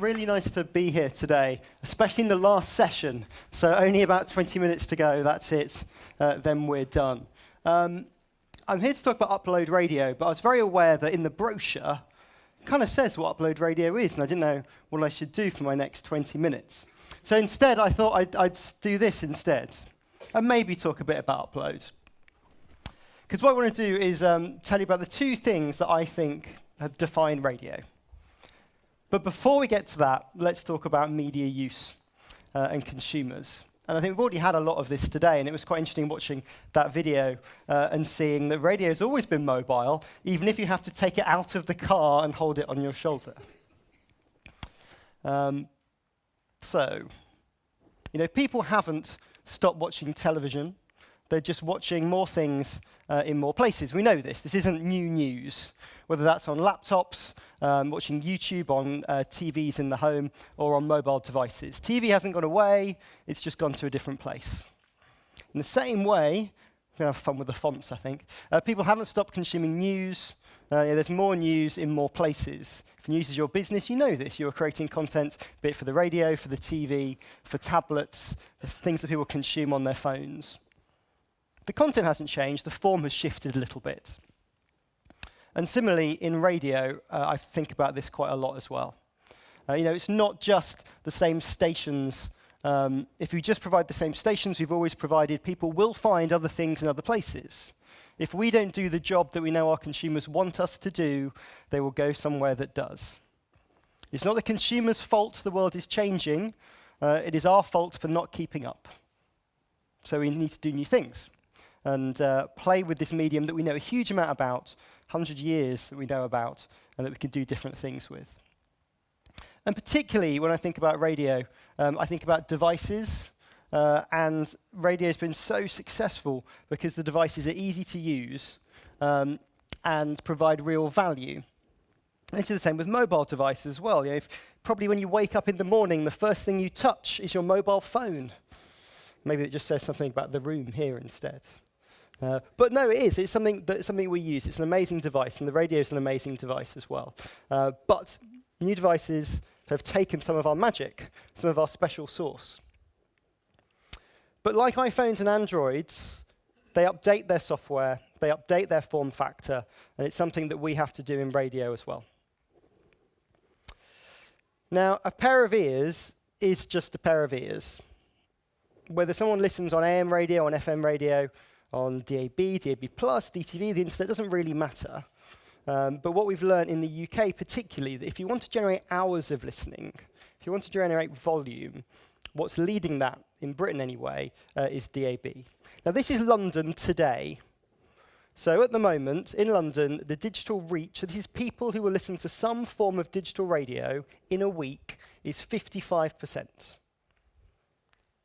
Really nice to be here today, especially in the last session. So only about 20 minutes to go, that's it, then we're done. I'm here to talk about Upload Radio, but I was very aware that in the brochure, it kind of says what Upload Radio is, and I didn't know what I should do for my next 20 minutes. So instead, I thought I'd do this instead, and maybe talk a bit about Upload. Because what I want to do is tell you about the two things that I think have defined radio. But before we get to that, let's talk about media use and consumers. And I think we've already had a lot of this today, and it was quite interesting watching that video and seeing that radio has always been mobile, even if you have to take it out of the car and hold it on your shoulder. So, people haven't stopped watching television. They're just watching more things in more places. We know this. This isn't new news, whether that's on laptops, watching YouTube on TVs in the home, or on mobile devices. TV hasn't gone away. It's just gone to a different place. In the same way, we're going to have fun with the fonts, I think. People haven't stopped consuming news. There's more news in more places. If news is your business, you know this. You're creating content, be it for the radio, for the TV, for tablets, for things that people consume on their phones. The content hasn't changed, the form has shifted a little bit. And similarly, in radio, I think about this quite a lot as well. It's not just the same stations. If we just provide the same stations we've always provided, people will find other things in other places. If we don't do the job that we know our consumers want us to do, they will go somewhere that does. It's not the consumer's fault the world is changing. It is our fault for not keeping up. So we need to do new things and play with this medium that we know a huge amount about, 100 years that we know about, and that we can do different things with. And particularly when I think about radio, I think about devices, and radio has been so successful because the devices are easy to use and provide real value. And this is the same with mobile devices as well. Probably when you wake up in the morning, the first thing you touch is your mobile phone. Maybe it just says something about the room here instead. But no, it is. It's something we use. It's an amazing device, and the radio is an amazing device as well. But new devices have taken some of our magic, some of our special sauce. But like iPhones and Androids, they update their software, they update their form factor, and it's something that we have to do in radio as well. Now, a pair of ears is just a pair of ears. Whether someone listens on AM radio, on FM radio, on DAB, DAB+, DTV, the internet, doesn't really matter. But what we've learned in the UK particularly, that if you want to generate hours of listening, if you want to generate volume, what's leading that, in Britain anyway, is DAB. Now this is London today. So at the moment, in London, the digital reach, so this is people who will listen to some form of digital radio in a week, is 55%.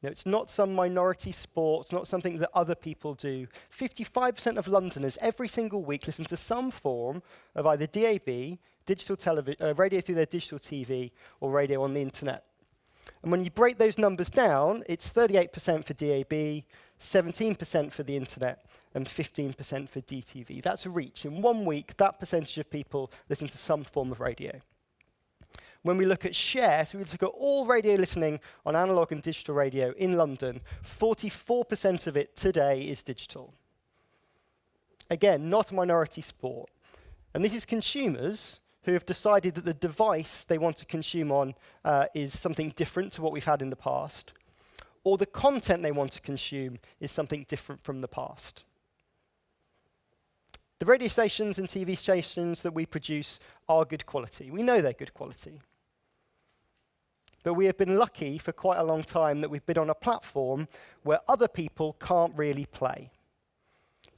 It's not some minority sport, it's not something that other people do. 55% of Londoners every single week listen to some form of either DAB, digital radio through their digital TV, or radio on the internet. And when you break those numbers down, it's 38% for DAB, 17% for the internet, and 15% for DTV. That's reach. In 1 week, that percentage of people listen to some form of radio. When we look at share, so we look at all radio listening on analog and digital radio in London, 44% of it today is digital. Again, not a minority sport. And this is consumers who have decided that the device they want to consume on is something different to what we've had in the past, or the content they want to consume is something different from the past. The radio stations and TV stations that we produce are good quality. We know they're good quality. But we have been lucky for quite a long time that we've been on a platform where other people can't really play.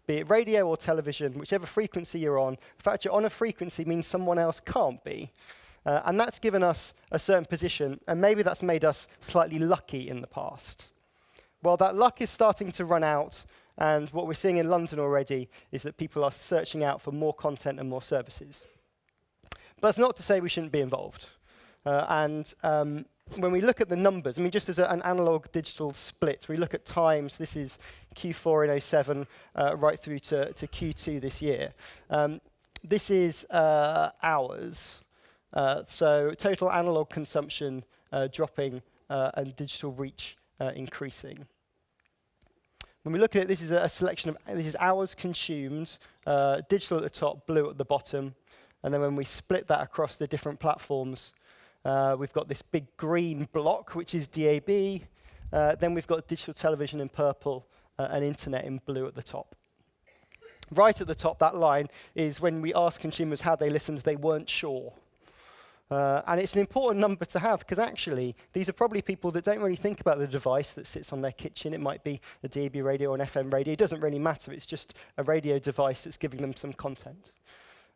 Be it radio or television, whichever frequency you're on, the fact you're on a frequency means someone else can't be. And that's given us a certain position, and maybe that's made us slightly lucky in the past. Well, that luck is starting to run out, and what we're seeing in London already is that people are searching out for more content and more services. But that's not to say we shouldn't be involved. When we look at the numbers, just as an analog-digital split, we look at times. This is Q4 in 2007 right through to Q2 this year. This is hours. So total analog consumption dropping and digital reach increasing. When we look at it, this is a selection of, this is hours consumed, digital at the top, blue at the bottom. And then when we split that across the different platforms, we've got this big green block, which is DAB. Then we've got digital television in purple and internet in blue at the top. Right at the top, that line, is when we asked consumers how they listened, they weren't sure. And it's an important number to have, because actually, these are probably people that don't really think about the device that sits on their kitchen. It might be a DAB radio or an FM radio. It doesn't really matter. It's just a radio device that's giving them some content.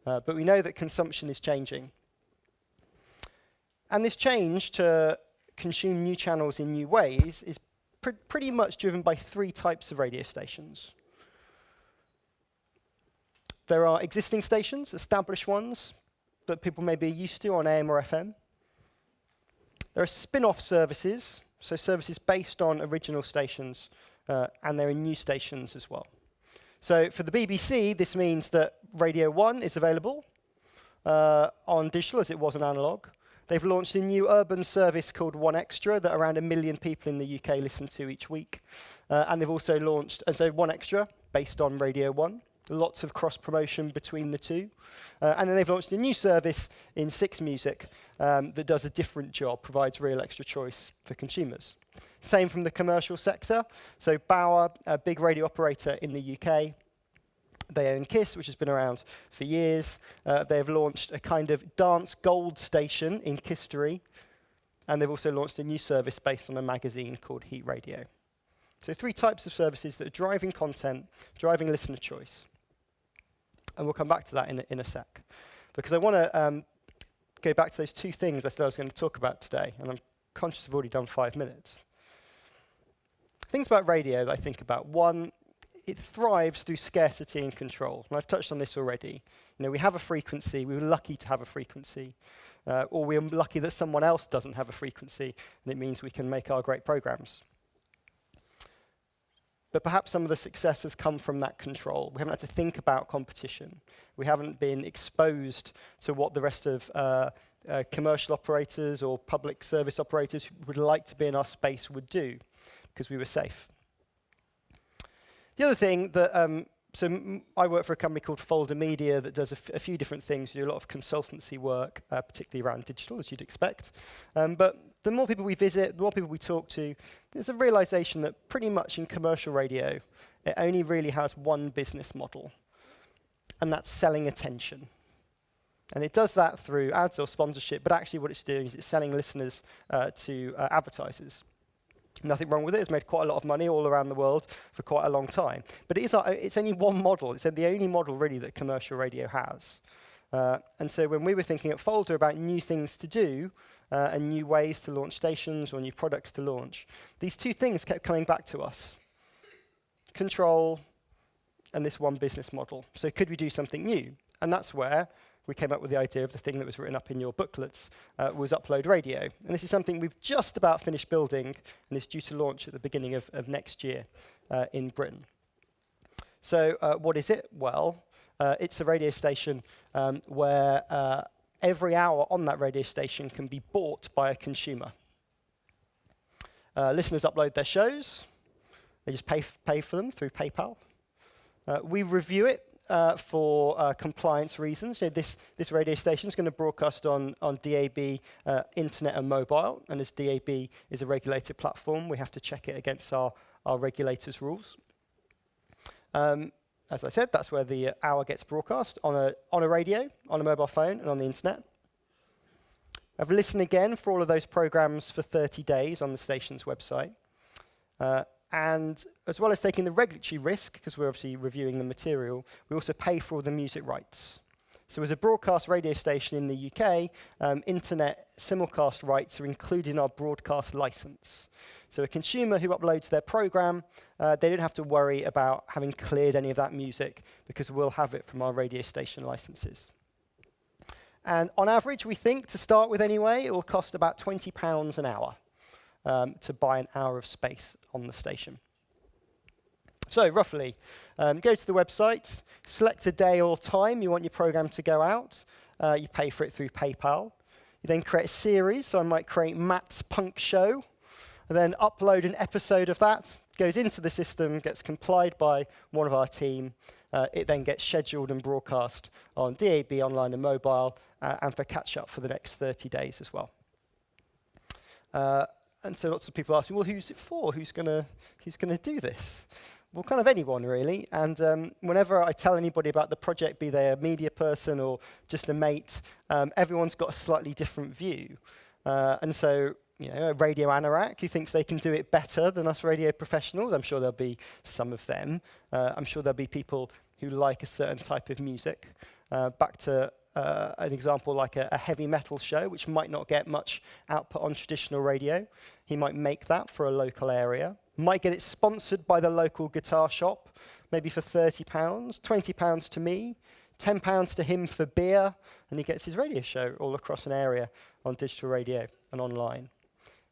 But we know that consumption is changing. And this change to consume new channels in new ways is pretty much driven by three types of radio stations. There are existing stations, established ones, that people may be used to on AM or FM. There are spin-off services, so services based on original stations, and there are new stations as well. So for the BBC, this means that Radio 1 is available on digital as it was on analog. They've launched a new urban service called 1Extra that around 1 million people in the UK listen to each week. And they've also launched, and so 1Extra, based on Radio 1. Lots of cross-promotion between the two. And then they've launched a new service in 6 Music that does a different job, provides real extra choice for consumers. Same from the commercial sector. So Bauer, a big radio operator in the UK, they own KISS, which has been around for years. They've launched a kind of dance gold station in Kistery. And they've also launched a new service based on a magazine called Heat Radio. So 3 types of services that are driving content, driving listener choice. And we'll come back to that in a sec. Because I want to go back to those 2 things I said I was going to talk about today. And I'm conscious I've already done 5 minutes. Things about radio that I think about. One, it thrives through scarcity and control. And I've touched on this already. You know, we have a frequency. We were lucky to have a frequency. Or we're lucky that someone else doesn't have a frequency. And it means we can make our great programs. But perhaps some of the success has come from that control. We haven't had to think about competition. We haven't been exposed to what the rest of commercial operators or public service operators who would like to be in our space would do, because we were safe. The other thing that, I work for a company called Folder Media that does a few different things. We do a lot of consultancy work, particularly around digital, as you'd expect. But the more people we visit, the more people we talk to, there's a realization that pretty much in commercial radio, it only really has one business model, and that's selling attention. And it does that through ads or sponsorship, but actually what it's doing is it's selling listeners to advertisers. Nothing wrong with it. It's made quite a lot of money all around the world for quite a long time. But it's only one model. It's the only model, really, that commercial radio has. And so when we were thinking at Folder about new things to do, and new ways to launch stations or new products to launch, these 2 things kept coming back to us. Control and this one business model. So could we do something new? And that's where we came up with the idea of the thing that was written up in your booklets, was Upload Radio. And this is something we've just about finished building and is due to launch at the beginning of next year in Britain. So what is it? Well, it's a radio station where every hour on that radio station can be bought by a consumer. Listeners upload their shows. They just pay for them through PayPal. We review it for compliance reasons. You know, this radio station is going to broadcast on DAB, internet and mobile. And as DAB is a regulated platform, we have to check it against our regulators' rules. As I said, that's where the hour gets broadcast, on a radio, on a mobile phone, and on the internet. I've listened again for all of those programs for 30 days on the station's website. And as well as taking the regulatory risk, because we're obviously reviewing the material, we also pay for all the music rights. So as a broadcast radio station in the UK, internet simulcast rights are included in our broadcast license. So a consumer who uploads their program, they don't have to worry about having cleared any of that music, because we'll have it from our radio station licenses. And on average, we think, to start with anyway, it will cost about £20 an hour to buy an hour of space on the station. So roughly, go to the website, select a day or time you want your program to go out. You pay for it through PayPal. You then create a series, so I might create Matt's Punk Show, and then upload an episode of that, goes into the system, gets complied by one of our team. It then gets scheduled and broadcast on DAB, online and mobile, and for catch-up for the next 30 days as well. And so lots of people ask me, well, who's it for? Who's gonna do this? Well, kind of anyone, really. And whenever I tell anybody about the project, be they a media person or just a mate, everyone's got a slightly different view. And so, a radio anorak who thinks they can do it better than us radio professionals, I'm sure there'll be some of them. I'm sure there'll be people who like a certain type of music. Back to an example like a heavy metal show, which might not get much output on traditional radio. He might make that for a local area. Might get it sponsored by the local guitar shop, maybe for £30, £20 to me, £10 to him for beer, and he gets his radio show all across an area on digital radio and online.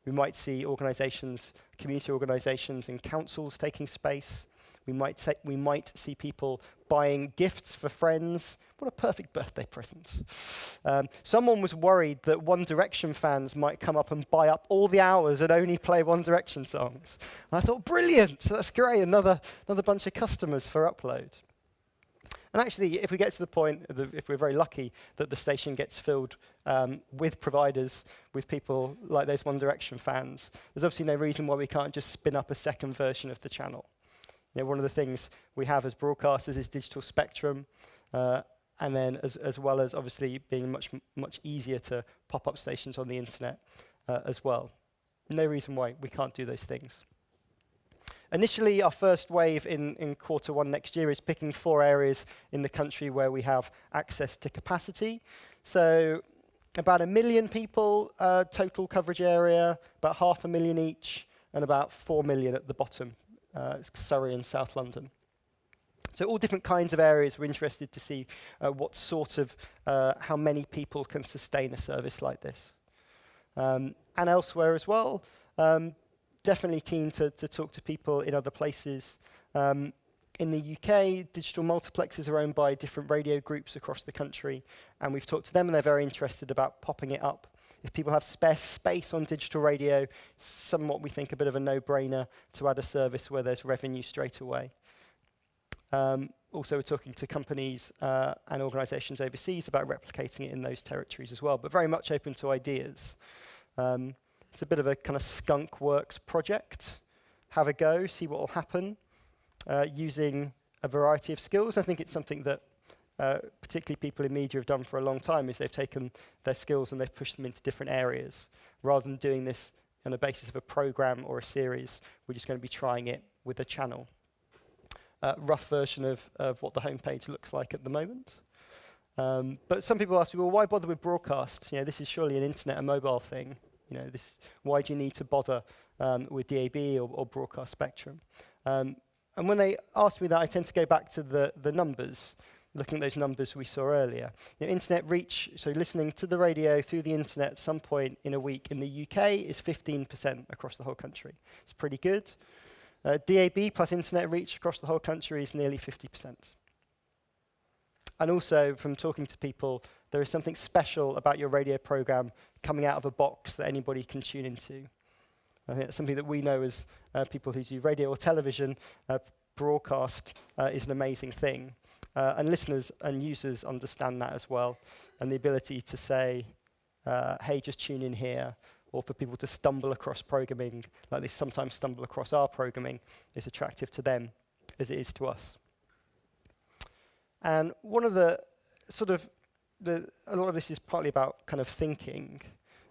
We might see organisations, community organisations and councils taking space. We might see people buying gifts for friends. What a perfect birthday present. Someone was worried that One Direction fans might come up and buy up all the hours and only play One Direction songs. And I thought, brilliant, that's great, another bunch of customers for upload. And actually, if we get to the point, if we're very lucky, that the station gets filled with providers, with people like those One Direction fans, there's obviously no reason why we can't just spin up a second version of the channel. One of the things we have as broadcasters is digital spectrum, and then as well as obviously being much easier to pop up stations on the internet as well. No reason why we can't do those things. Initially, our first wave in Q1 next year is picking 4 areas in the country where we have access to capacity. So about 1 million people, total coverage area, about 500,000 each, and about 4 million at the bottom. It's Surrey and South London. So all different kinds of areas. We're interested to see what sort of, how many people can sustain a service like this. And elsewhere as well. Definitely keen to talk to people in other places. In the UK, digital multiplexes are owned by different radio groups across the country, and we've talked to them and they're very interested about popping it up. If people have spare space on digital radio, somewhat we think a bit of a no-brainer to add a service where there's revenue straight away. Also, we're talking to companies and organisations overseas about replicating it in those territories as well, but very much open to ideas. It's a bit of a kind of skunk works project. Have a go, see what will happen, using a variety of skills. I think it's something that particularly people in media have done for a long time, is they've taken their skills and they've pushed them into different areas. Rather than doing this on the basis of a program or a series, we're just going to be trying it with a channel. Rough version of what the homepage looks like at the moment. But some people ask me, well, why bother with broadcast? This is surely an internet and mobile thing. Why do you need to bother with DAB or broadcast spectrum? And when they ask me that, I tend to go back to the numbers, looking at those numbers we saw earlier. Internet reach, so listening to the radio through the internet at some point in a week in the UK is 15% across the whole country. It's pretty good. DAB plus internet reach across the whole country is nearly 50%. And also, from talking to people, there is something special about your radio program coming out of a box that anybody can tune into. I think that's something that we know as people who do radio or television. Broadcast is an amazing thing. And listeners and users understand that as well. And the ability to say, hey, just tune in here, or for people to stumble across programming, like they sometimes stumble across our programming, is attractive to them as it is to us. And one of a lot of this is partly about kind of thinking.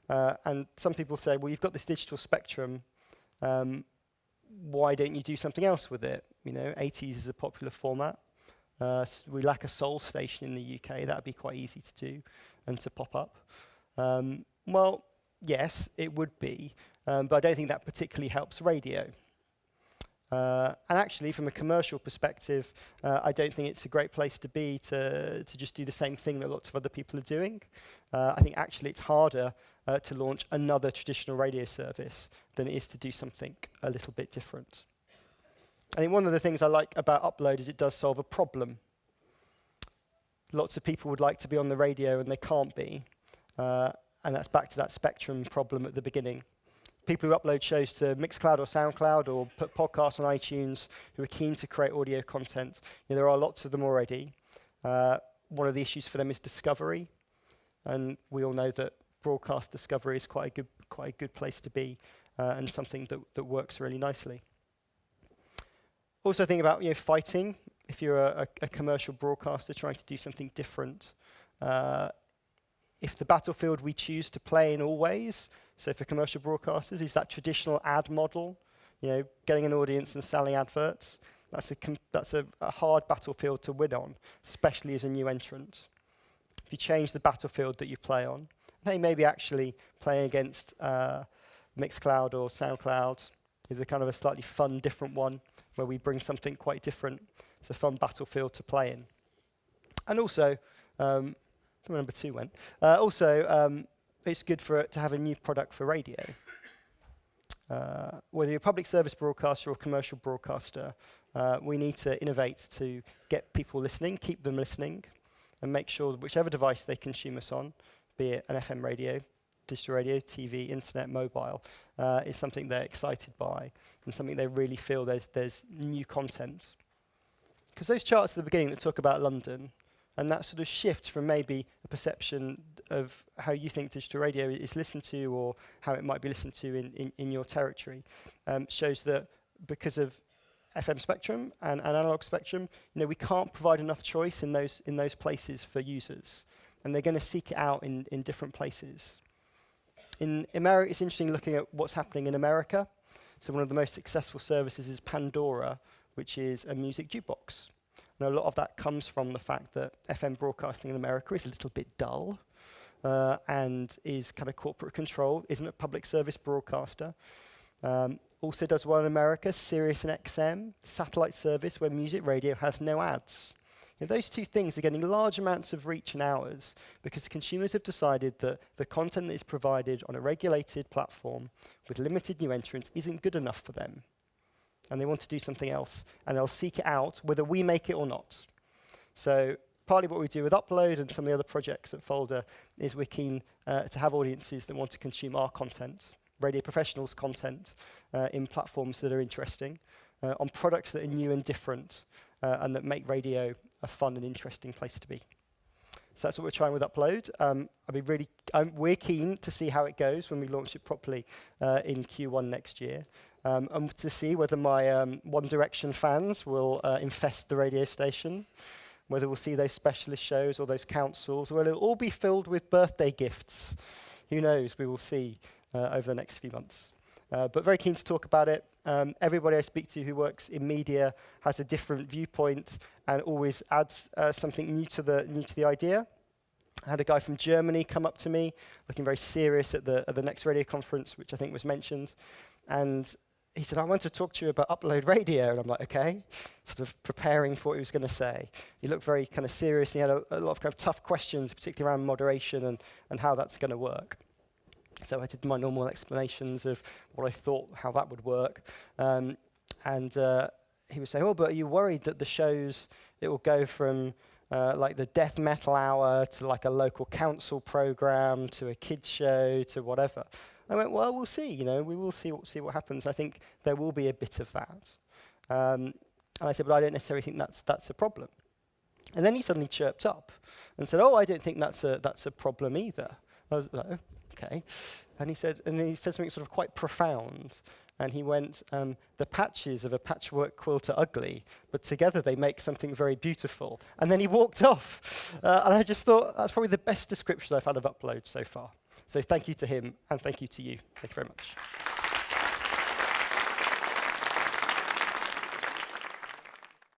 And some people say, well, you've got this digital spectrum, why don't you do something else with it? 80s is a popular format. We lack a soul station in the UK. That would be quite easy to do and to pop up. Well, yes, it would be, but I don't think that particularly helps radio. And actually, from a commercial perspective, I don't think it's a great place to be to just do the same thing that lots of other people are doing. I think actually it's harder to launch another traditional radio service than it is to do something a little bit different. I think one of the things I like about Upload is it does solve a problem. Lots of people would like to be on the radio and they can't be. And that's back to that spectrum problem at the beginning. People who upload shows to Mixcloud or SoundCloud or put podcasts on iTunes who are keen to create audio content, there are lots of them already. One of the issues for them is discovery. And we all know that broadcast discovery is quite a good place to be and something that works really nicely. Also think about fighting. If you're a commercial broadcaster trying to do something different, if the battlefield we choose to play in always, so for commercial broadcasters, is that traditional ad model, getting an audience and selling adverts, that's a hard battlefield to win on, especially as a new entrant. If you change the battlefield that you play on, hey, maybe actually playing against Mixcloud or SoundCloud is a kind of a slightly fun, different one, where we bring something quite different. It's a fun battlefield to play in. And also, where number 2 went. It's good to have a new product for radio. Whether you're a public service broadcaster or commercial broadcaster, we need to innovate to get people listening, keep them listening, and make sure that whichever device they consume us on, be it an FM radio, digital radio, TV, internet, mobile, is something they're excited by and something they really feel there's new content. Because those charts at the beginning that talk about London, and that sort of shift from maybe a perception of how you think digital radio is listened to or how it might be listened to in your territory, shows that because of FM spectrum and analog spectrum, we can't provide enough choice in those places for users. And they're going to seek it out in different places. In America, it's interesting looking at what's happening in America. So one of the most successful services is Pandora, which is a music jukebox. And a lot of that comes from the fact that FM broadcasting in America is a little bit dull and is kind of corporate controlled, isn't a public service broadcaster. Also does well in America, Sirius and XM, satellite service where music radio has no ads. Those two things are getting large amounts of reach and hours because consumers have decided that the content that is provided on a regulated platform with limited new entrants isn't good enough for them. And they want to do something else, and they'll seek it out, whether we make it or not. So partly what we do with Upload and some of the other projects at Folder is we're keen to have audiences that want to consume our content, radio professionals' content, in platforms that are interesting, on products that are new and different, and that make radio a fun and interesting place to be. So that's what we're trying with Upload. We're keen to see how it goes when we launch it properly in Q1 next year. And to see whether my One Direction fans will infest the radio station, whether we'll see those specialist shows or those councils, or whether it'll all be filled with birthday gifts. Who knows? We will see over the next few months. But very keen to talk about it. Everybody I speak to who works in media has a different viewpoint and always adds something new to the idea. I had a guy from Germany come up to me, looking very serious at the next radio conference, which I think was mentioned, and he said, "I want to talk to you about Upload Radio." And I'm like, okay, sort of preparing for what he was going to say. He looked very kind of serious. He had a lot of kind of tough questions, particularly around moderation and how that's going to work. So I did my normal explanations of what I thought, how that would work. And he was saying, "Oh, but are you worried that the shows, it will go from like the death metal hour to like a local council program to a kids show to whatever?" I went, "Well, we'll see. We will see what happens. I think there will be a bit of that." And I said, "But I don't necessarily think that's a problem." And then he suddenly chirped up and said, "Oh, I don't think that's a problem either." I was like, "Oh, okay." And he said something sort of quite profound. And he went, "The patches of a patchwork quilt are ugly, but together they make something very beautiful." And then he walked off. And I just thought that's probably the best description I've had of Upload so far. So thank you to him, and thank you to you. Thank you very much.